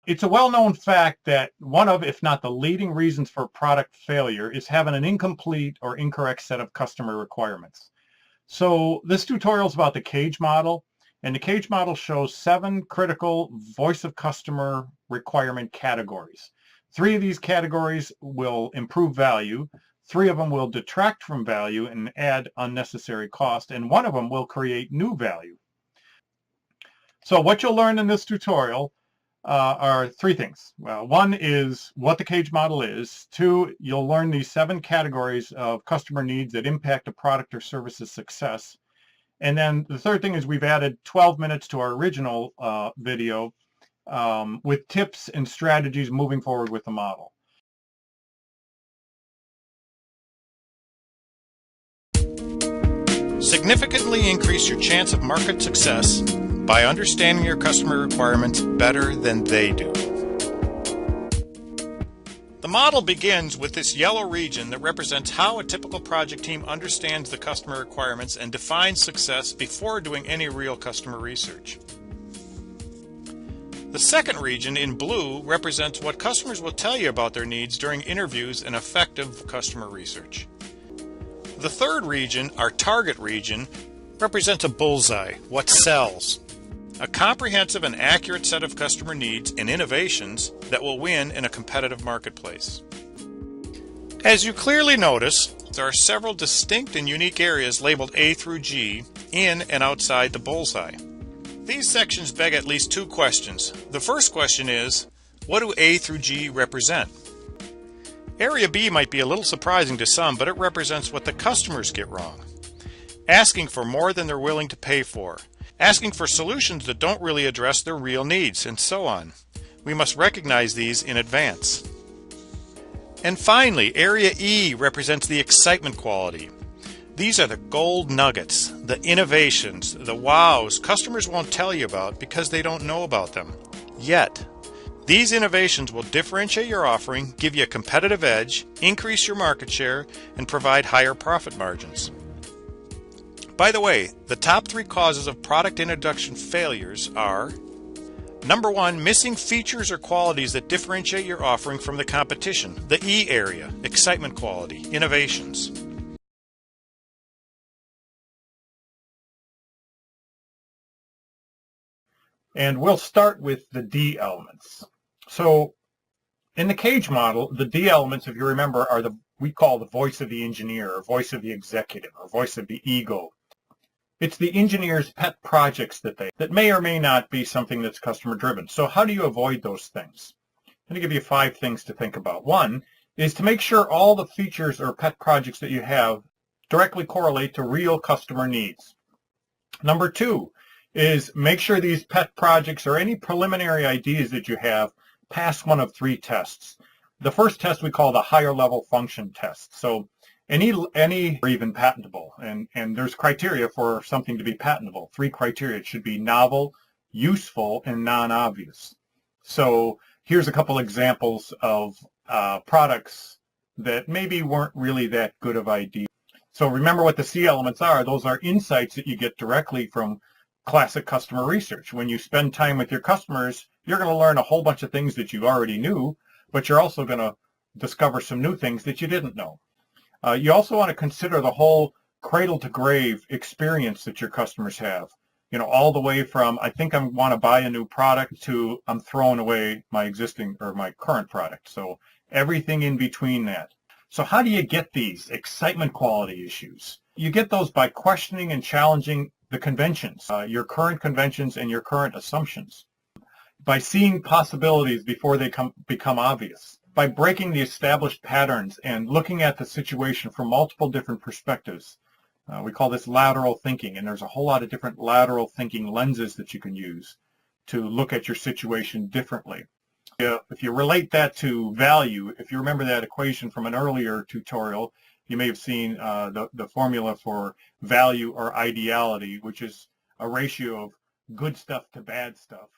It's a well-known fact that one of, if not the leading reasons for product failure is having an incomplete or incorrect set of customer requirements. So this tutorial is about the CAGE model, and the CAGE model shows 7 critical voice of customer requirement categories. 3 of these categories will improve value, 3 of them will detract from value and add unnecessary cost, and 1 of them will create new value. So what you'll learn in this tutorial are 3 things. Well, 1 is what the CAGE model is. 2, you'll learn these 7 categories of customer needs that impact a product or service's success. And then the 3rd thing is we've added 12 minutes to our original video with tips and strategies moving forward with the model. Significantly increase your chance of market success by understanding your customer requirements better than they do. The model begins with this yellow region that represents how a typical project team understands the customer requirements and defines success before doing any real customer research. The second region in blue represents what customers will tell you about their needs during interviews and effective customer research. The third region, our target region, represents a bullseye, what sells. A comprehensive and accurate set of customer needs and innovations that will win in a competitive marketplace. As you clearly notice, there are several distinct and unique areas labeled A through G in and outside the bullseye. These sections beg at least 2 questions. The first question is, what do A through G represent? Area B might be a little surprising to some, but it represents what the customers get wrong. Asking for more than they're willing to pay for. Asking for solutions that don't really address their real needs, and so on. We must recognize these in advance. And finally, Area E represents the excitement quality. These are the gold nuggets, the innovations, the wows customers won't tell you about because they don't know about them yet. These innovations will differentiate your offering, give you a competitive edge, increase your market share, and provide higher profit margins. By the way, the top 3 causes of product introduction failures are: number 1, missing features or qualities that differentiate your offering from the competition, the E area, excitement quality, innovations. And we'll start with the D elements. So in the CAGE model, the D elements, if you remember, are we call the voice of the engineer, or voice of the executive, or voice of the ego. It's the engineer's pet projects that may or may not be something that's customer driven. So how do you avoid those things? I'm going to give you 5 things to think about. 1 is to make sure all the features or pet projects that you have directly correlate to real customer needs. Number 2 is make sure these pet projects or any preliminary ideas that you have pass one of 3 tests. The first test we call the higher level function test. So any or even patentable, and there's criteria for something to be patentable. 3 criteria. It should be novel, useful, and non-obvious. So here's a couple examples of products that maybe weren't really that good of ideas. So remember what the C elements are. Those are insights that you get directly from classic customer research. When you spend time with your customers, you're going to learn a whole bunch of things that you already knew, but you're also going to discover some new things that you didn't know. You also want to consider the whole cradle to grave experience that your customers have. You know, all the way from I think I want to buy a new product to I'm throwing away my existing or my current product. So everything in between that. So how do you get these excitement quality issues? You get those by questioning and challenging the conventions, your current conventions and your current assumptions, by seeing possibilities before they become obvious, by breaking the established patterns and looking at the situation from multiple different perspectives. We call this lateral thinking, and there's a whole lot of different lateral thinking lenses that you can use to look at your situation differently. If you relate that to value, if you remember that equation from an earlier tutorial, you may have seen the formula for value or ideality, which is a ratio of good stuff to bad stuff.